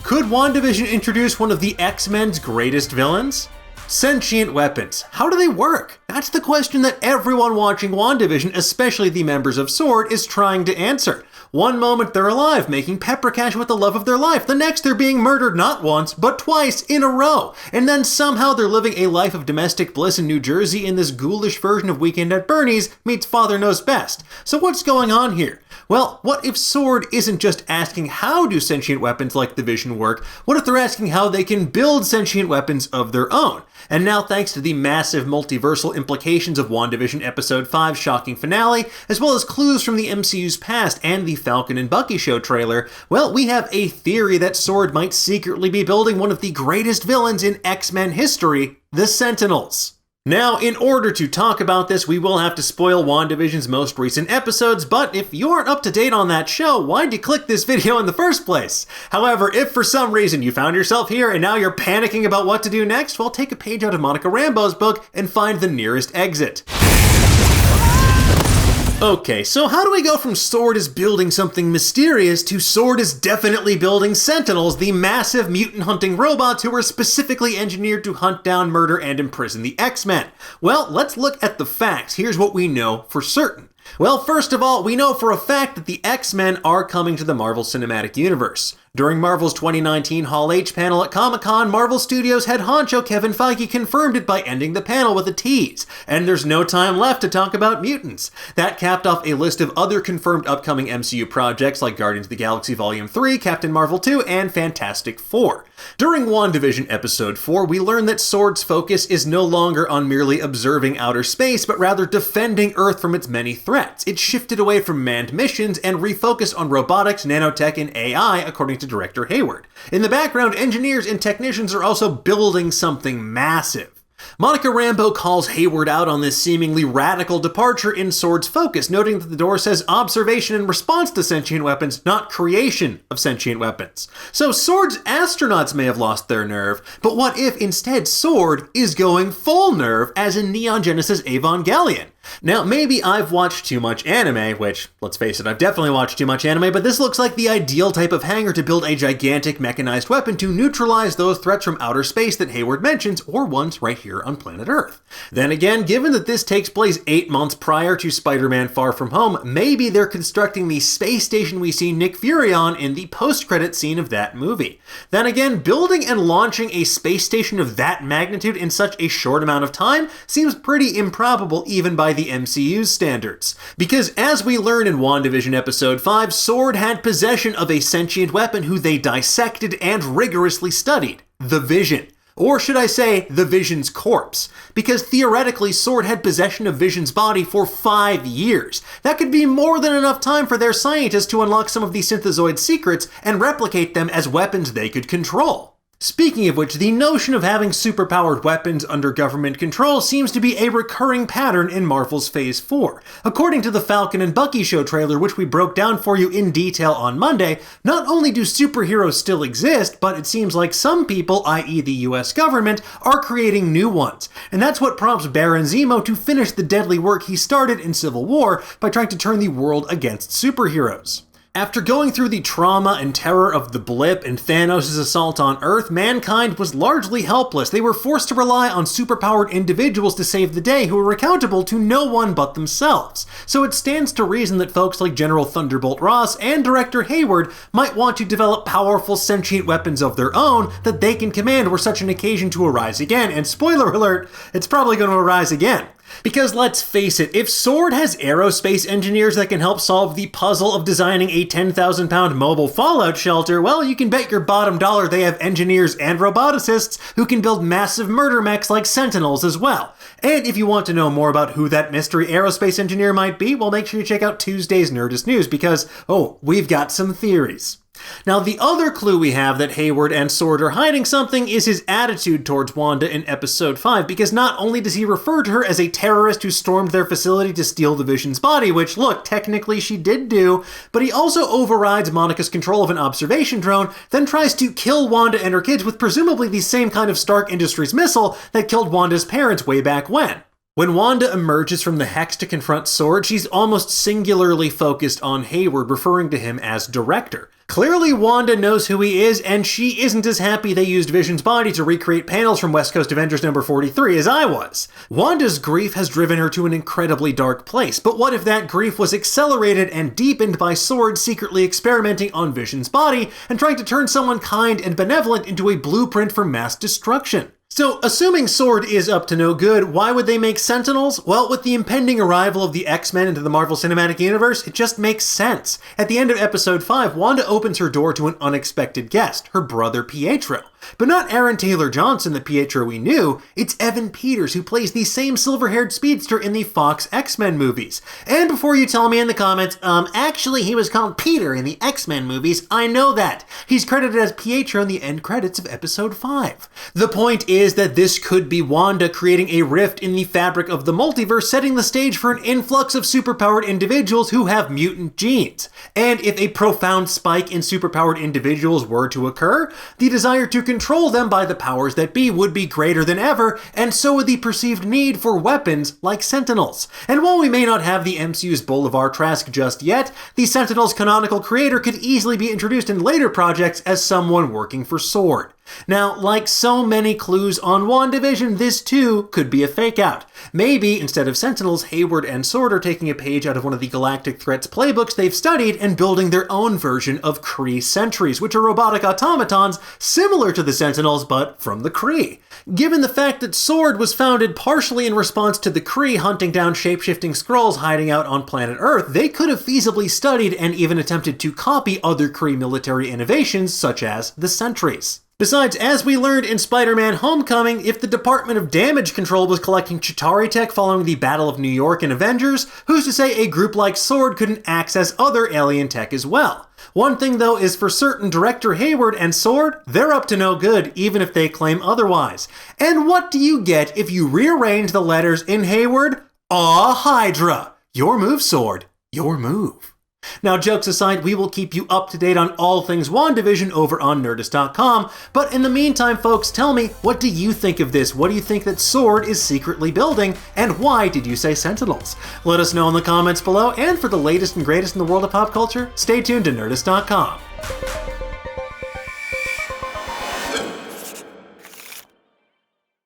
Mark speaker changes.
Speaker 1: Could WandaVision introduce one of the X-Men's greatest villains? Sentient weapons. How do they work? That's the question that everyone watching WandaVision, especially the members of S.W.O.R.D, is trying to answer. One moment they're alive, making pepper cash with the love of their life. The next they're being murdered not once, but twice in a row. And then somehow they're living a life of domestic bliss in New Jersey in this ghoulish version of Weekend at Bernie's meets Father Knows Best. So what's going on here? Well, what if S.W.O.R.D isn't just asking how do sentient weapons like the Vision work? What if they're asking how they can build sentient weapons of their own? And now, thanks to the massive multiversal implications of WandaVision Episode 5's shocking finale, as well as clues from the MCU's past and the Falcon and Bucky show trailer, well, we have a theory that S.W.O.R.D might secretly be building one of the greatest villains in X-Men history, the Sentinels. Now, in order to talk about this, we will have to spoil WandaVision's most recent episodes, but if you aren't up to date on that show, why'd you click this video in the first place? However, if for some reason you found yourself here and now you're panicking about what to do next, well, take a page out of Monica Rambeau's book and find the nearest exit. Okay, so how do we go from S.W.O.R.D is building something mysterious to S.W.O.R.D is definitely building Sentinels, the massive mutant-hunting robots who were specifically engineered to hunt down, murder, and imprison the X-Men? Well, let's look at the facts. Here's what we know for certain. Well, first of all, we know for a fact that the X-Men are coming to the Marvel Cinematic Universe. During Marvel's 2019 Hall H panel at Comic-Con, Marvel Studios head honcho Kevin Feige confirmed it by ending the panel with a tease. And there's no time left to talk about mutants. That capped off a list of other confirmed upcoming MCU projects like Guardians of the Galaxy Volume 3, Captain Marvel 2, and Fantastic Four. During WandaVision Episode 4, we learned that S.W.O.R.D's focus is no longer on merely observing outer space, but rather defending Earth from its many threats. It shifted away from manned missions and refocused on robotics, nanotech, and AI, according to director Hayward. In the background, engineers and technicians are also building something massive. Monica Rambeau calls Hayward out on this seemingly radical departure in S.W.O.R.D's focus, noting that the door says observation in response to sentient weapons, not creation of sentient weapons. So S.W.O.R.D's astronauts may have lost their nerve, but what if instead S.W.O.R.D is going full nerve, as in Neon Genesis Evangelion? Now, maybe I've watched too much anime, which, let's face it, I've definitely watched too much anime, but this looks like the ideal type of hangar to build a gigantic mechanized weapon to neutralize those threats from outer space that Hayward mentions, or ones right here on planet Earth. Then again, given that this takes place 8 months prior to Spider-Man Far From Home, maybe they're constructing the space station we see Nick Fury on in the post-credit scene of that movie. Then again, building and launching a space station of that magnitude in such a short amount of time seems pretty improbable even by the MCU's standards. Because as we learn in WandaVision Episode 5, S.W.O.R.D had possession of a sentient weapon who they dissected and rigorously studied, the Vision. Or should I say, the Vision's corpse? Because theoretically, S.W.O.R.D had possession of Vision's body for 5 years. That could be more than enough time for their scientists to unlock some of the synthezoid secrets and replicate them as weapons they could control. Speaking of which, the notion of having superpowered weapons under government control seems to be a recurring pattern in Marvel's Phase 4. According to the Falcon and Bucky show trailer, which we broke down for you in detail on Monday, not only do superheroes still exist, but it seems like some people, i.e. the US government, are creating new ones. And that's what prompts Baron Zemo to finish the deadly work he started in Civil War by trying to turn the world against superheroes. After going through the trauma and terror of the blip and Thanos' assault on Earth, mankind was largely helpless. They were forced to rely on superpowered individuals to save the day who were accountable to no one but themselves. So it stands to reason that folks like General Thunderbolt Ross and Director Hayward might want to develop powerful sentient weapons of their own that they can command were such an occasion to arise again. And spoiler alert, it's probably going to arise again. Because let's face it, if S.W.O.R.D has aerospace engineers that can help solve the puzzle of designing a 10,000-pound mobile fallout shelter, well, you can bet your bottom dollar they have engineers and roboticists who can build massive murder mechs like Sentinels as well. And if you want to know more about who that mystery aerospace engineer might be, well, make sure you check out Tuesday's Nerdist News because, we've got some theories. Now, the other clue we have that Hayward and S.W.O.R.D are hiding something is his attitude towards Wanda in Episode 5, because not only does he refer to her as a terrorist who stormed their facility to steal the Vision's body, which, look, technically she did do, but he also overrides Monica's control of an observation drone, then tries to kill Wanda and her kids with presumably the same kind of Stark Industries missile that killed Wanda's parents way back when. When Wanda emerges from the Hex to confront S.W.O.R.D, she's almost singularly focused on Hayward, referring to him as Director. Clearly, Wanda knows who he is, and she isn't as happy they used Vision's body to recreate panels from West Coast Avengers number 43 as I was. Wanda's grief has driven her to an incredibly dark place, but what if that grief was accelerated and deepened by S.W.O.R.D secretly experimenting on Vision's body and trying to turn someone kind and benevolent into a blueprint for mass destruction? So, assuming S.W.O.R.D is up to no good, why would they make Sentinels? Well, with the impending arrival of the X-Men into the Marvel Cinematic Universe, it just makes sense. At the end of episode 5, Wanda opens her door to an unexpected guest, her brother Pietro. But not Aaron Taylor Johnson, the Pietro we knew, it's Evan Peters, who plays the same silver-haired speedster in the Fox X-Men movies. And before you tell me in the comments, actually he was called Peter in the X-Men movies, I know that. He's credited as Pietro in the end credits of episode 5. The point is that this could be Wanda creating a rift in the fabric of the multiverse, setting the stage for an influx of superpowered individuals who have mutant genes. And if a profound spike in superpowered individuals were to occur, the desire to control them by the powers that be would be greater than ever, and so would the perceived need for weapons like Sentinels. And while we may not have the MCU's Bolivar Trask just yet, the Sentinels' canonical creator could easily be introduced in later projects as someone working for S.W.O.R.D. Now, like so many clues on WandaVision, this too could be a fake-out. Maybe, instead of Sentinels, Hayward and S.W.O.R.D are taking a page out of one of the Galactic Threats playbooks they've studied and building their own version of Kree Sentries, which are robotic automatons similar to the Sentinels, but from the Kree. Given the fact that S.W.O.R.D was founded partially in response to the Kree hunting down shape-shifting Skrulls hiding out on planet Earth, they could have feasibly studied and even attempted to copy other Kree military innovations, such as the Sentries. Besides, as we learned in Spider-Man Homecoming, if the Department of Damage Control was collecting Chitauri tech following the Battle of New York in Avengers, who's to say a group like S.W.O.R.D couldn't access other alien tech as well? One thing though is for certain, Director Hayward and S.W.O.R.D, they're up to no good, even if they claim otherwise. And what do you get if you rearrange the letters in Hayward? Hydra! Your move, S.W.O.R.D, your move. Now, jokes aside, we will keep you up to date on all things WandaVision over on Nerdist.com, but in the meantime, folks, tell me, what do you think of this? What do you think that S.W.O.R.D is secretly building, and why did you say Sentinels? Let us know in the comments below, and for the latest and greatest in the world of pop culture, stay tuned to Nerdist.com.